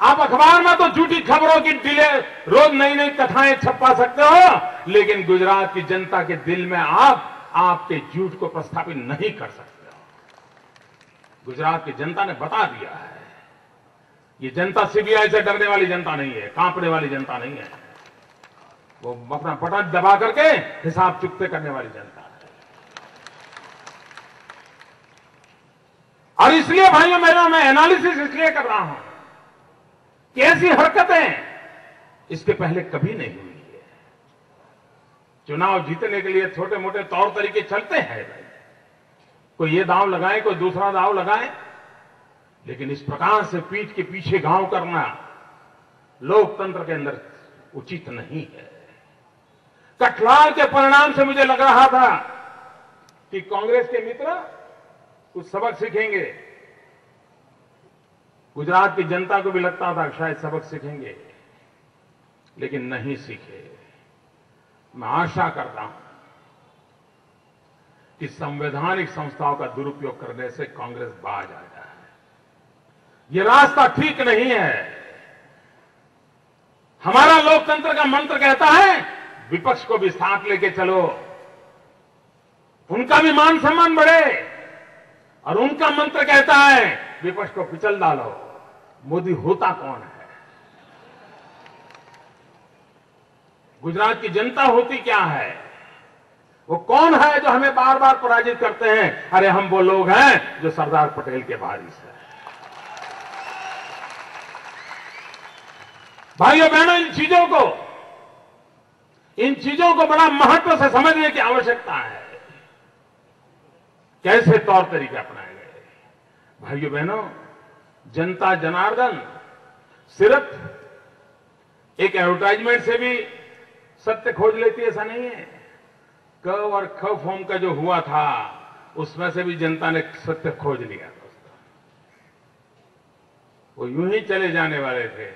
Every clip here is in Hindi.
आप अखबार में तो झूठी खबरों की डिले रोज नई नई कथाएं छपवा सकते हो, लेकिन गुजरात की जनता के दिल में आप आपके झूठ को प्रस्थापित नहीं कर सकते हो। गुजरात की जनता ने बता दिया है, ये जनता सीबीआई से डरने वाली जनता नहीं है, कांपने वाली जनता नहीं है। वो अपना बटन दबा करके हिसाब चुकते करने वाली जनता है। और इसलिए भाइयों मेरा मैं एनालिसिस इसलिए कर रहा हूं कि ऐसी हरकतें इसके पहले कभी नहीं हुई है। चुनाव जीतने के लिए छोटे मोटे तौर तरीके चलते हैं भाई, कोई ये दांव लगाए, कोई दूसरा दांव लगाए, लेकिन इस प्रकार से पीठ के पीछे घाव करना लोकतंत्र के अंदर उचित नहीं है। कठलाल के परिणाम से मुझे लग रहा था कि कांग्रेस के मित्र कुछ सबक सीखेंगे, गुजरात की जनता को भी लगता था शायद सबक सीखेंगे, लेकिन नहीं सीखे। मैं आशा करता हूं कि संवैधानिक संस्थाओं का दुरुपयोग करने से कांग्रेस बाज आ जाए। यह रास्ता ठीक नहीं है। हमारा लोकतंत्र का मंत्र कहता है विपक्ष को भी साथ लेके चलो, उनका भी मान सम्मान बढ़े, और उनका मंत्र कहता है विपक्ष को पिछल डालो। मोदी होता कौन है? गुजरात की जनता होती क्या है? वो कौन है जो हमें बार बार पराजित करते हैं? अरे हम वो लोग हैं जो सरदार पटेल के वारिस हैं। भाइयों बहनों, इन चीजों को बड़ा महत्व से समझने की आवश्यकता है। कैसे तौर तरीके अपनाए गए? भाइयों बहनों, जनता जनार्दन सिर्फ एक एडवर्टाइजमेंट से भी सत्य खोज लेती है, ऐसा नहीं है। क और ख फॉर्म का जो हुआ था उसमें से भी जनता ने सत्य खोज लिया दोस्तों। वो यूं ही चले जाने वाले थे,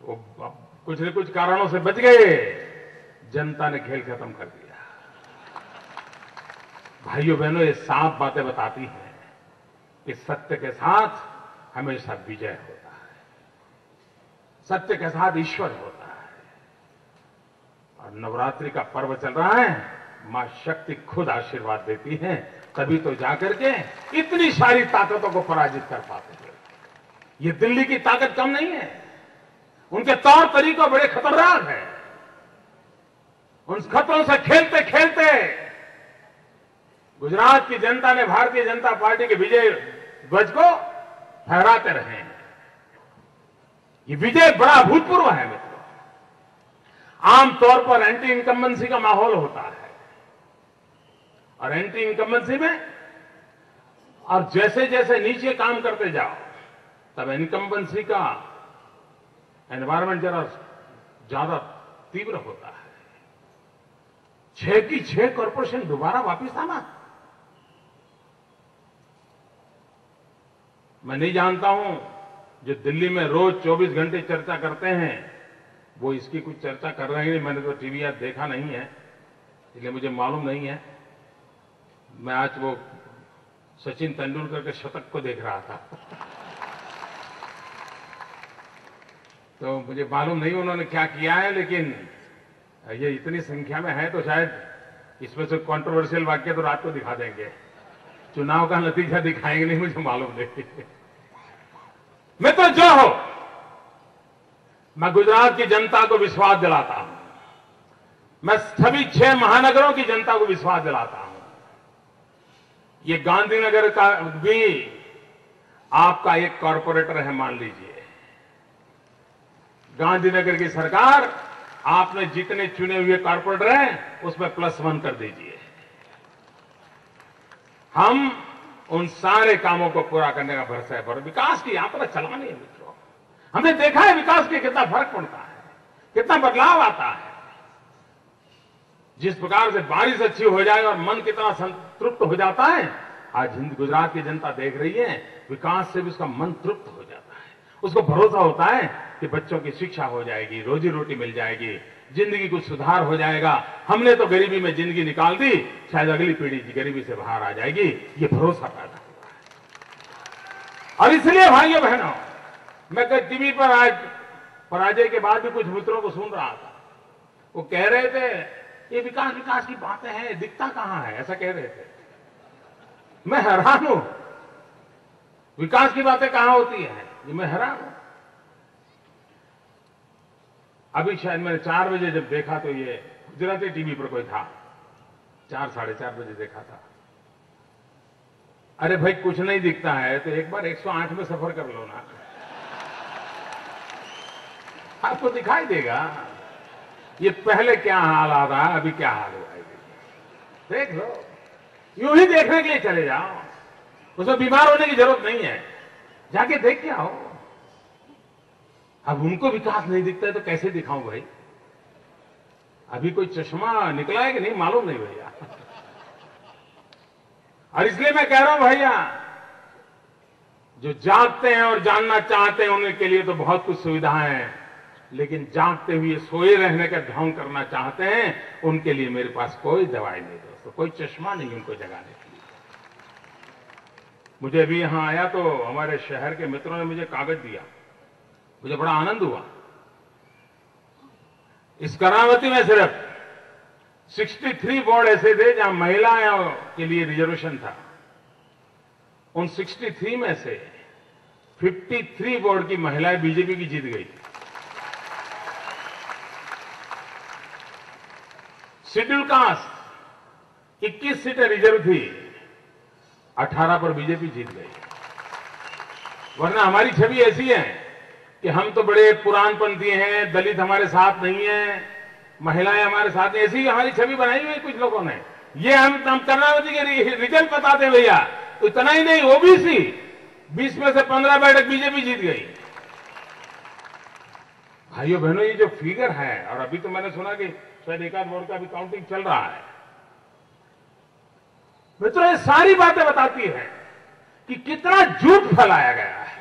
वो कुछ न कुछ कारणों से बच गए, जनता ने खेल खत्म कर दिया। भाइयों बहनों, ये साफ बातें बताती हैं कि सत्य के साथ हमेशा विजय होता है, सत्य के साथ ईश्वर होता है। और नवरात्रि का पर्व चल रहा है, मां शक्ति खुद आशीर्वाद देती है, तभी तो जाकर के इतनी सारी ताकतों को पराजित कर पाते हैं। ये दिल्ली की ताकत कम नहीं है, उनके तौर तरीके बड़े खतरनाक हैं। उन खतरों से खेलते खेलते गुजरात की जनता ने भारतीय जनता पार्टी के विजय ध्वज को फहराते रहे हैं। ये विजय बड़ा अभूतपूर्व है मित्रों। आमतौर पर एंटी इनकम्बेंसी का माहौल होता है, और एंटी इनकम्बेंसी में और जैसे जैसे नीचे काम करते जाओ तब इनकम्बेंसी का एनवायरमेंट जरा ज्यादा तीव्र होता है। 6 की 6 कॉर्पोरेशन दोबारा वापस आना, मैं नहीं जानता हूं जो दिल्ली में रोज 24 घंटे चर्चा करते हैं वो इसकी कुछ चर्चा कर रहे हैं। मैंने तो टीवी आज देखा नहीं है, इसलिए मुझे मालूम नहीं है। मैं आज वो सचिन तेंदुलकर के शतक को देख रहा था तो मुझे मालूम नहीं उन्होंने क्या किया है, लेकिन ये इतनी संख्या में है तो शायद इसमें से कंट्रोवर्शियल वाक्य तो रात को दिखा देंगे, चुनाव का नतीजा दिखाएंगे नहीं, मुझे मालूम नहीं। मित्र जो हो, मैं गुजरात की जनता को विश्वास दिलाता हूं, मैं सभी 6 महानगरों की जनता को विश्वास दिलाता हूं। ये गांधीनगर का भी आपका एक कॉरपोरेटर है, मान लीजिए। गांधीनगर की सरकार, आपने जितने चुने हुए कॉरपोरेटर हैं उसमें +1 कर दीजिए। हम उन सारे कामों को पूरा करने का भरोसा है, पर विकास की यात्रा चलानी है मित्रों। हमने देखा है विकास के कितना फर्क पड़ता है, कितना बदलाव आता है। जिस प्रकार से बारिश अच्छी हो जाए और मन कितना संतृप्त हो जाता है, आज गुजरात की जनता देख रही है, विकास से भी उसका मन तृप्त हो जाता है। उसको भरोसा होता है कि बच्चों की शिक्षा हो जाएगी, रोजी रोटी मिल जाएगी, जिंदगी कुछ सुधार हो जाएगा। हमने तो गरीबी में जिंदगी निकाल दी, शायद अगली पीढ़ी गरीबी से बाहर आ जाएगी, ये भरोसा पैदा हुआ है। और इसलिए भाइयों बहनों, मैं कल टीवी पर आज पराजय के बाद भी कुछ मित्रों को सुन रहा था, वो कह रहे थे ये विकास विकास की बातें हैं, दिखता कहां है, ऐसा कह रहे थे। मैं हैरान हूं, विकास की बातें कहां होती हैं, ये मैं हैरान हूं। अभी शायद मैंने 4 बजे जब देखा तो ये गुजराती टीवी पर कोई था, 4 साढ़े 4 बजे देखा था। अरे भाई कुछ नहीं दिखता है तो एक बार 108 में सफर कर लो ना, आपको दिखाई देगा ये पहले क्या हाल आ रहा है, अभी क्या हाल हुआ है, देख लो। यूं ही देखने के लिए चले जाओ, उसमें बीमार होने की जरूरत नहीं है, जाके देख के आओ। अब उनको विकास नहीं दिखता है तो कैसे दिखाऊं भाई? अभी कोई चश्मा निकला है कि नहीं मालूम नहीं भैया। और इसलिए मैं कह रहा हूं भैया, जो जागते हैं और जानना चाहते हैं उनके लिए तो बहुत कुछ सुविधाएं हैं, लेकिन जागते हुए सोए रहने का ढोंग करना चाहते हैं उनके लिए मेरे पास कोई दवाई नहीं दोस्तों, कोई चश्मा नहीं उनको जगाने के लिए। मुझे अभी यहां आया तो हमारे शहर के मित्रों ने मुझे कागज दिया, मुझे बड़ा आनंद हुआ। इस करावती में सिर्फ 63 वार्ड ऐसे थे जहां महिलाओं के लिए रिजर्वेशन था। उन 63 में से 53 वार्ड की महिलाएं बीजेपी की जीत गई। शेड्यूल कास्ट 21 सीटें रिजर्व थी, 18 पर बीजेपी जीत गई। वरना हमारी छवि ऐसी है कि हम तो बड़े पुरानपंथी हैं, दलित हमारे साथ नहीं है, महिलाएं हमारे साथ नहीं, ऐसी हमारी छवि बनाई हुई कुछ लोगों ने। ये हम कर्नावती के रिजल्ट बताते भैया, तो इतना ही नहीं, ओबीसी 20 में से 15 बैठक बीजेपी जीत गई। भाइयों बहनों, ये जो फिगर है, और अभी तो मैंने सुना कि शायद एक आध वोट का भी काउंटिंग चल रहा है। मित्रों, ये सारी बातें बताती है कि कितना झूठ फैलाया गया है।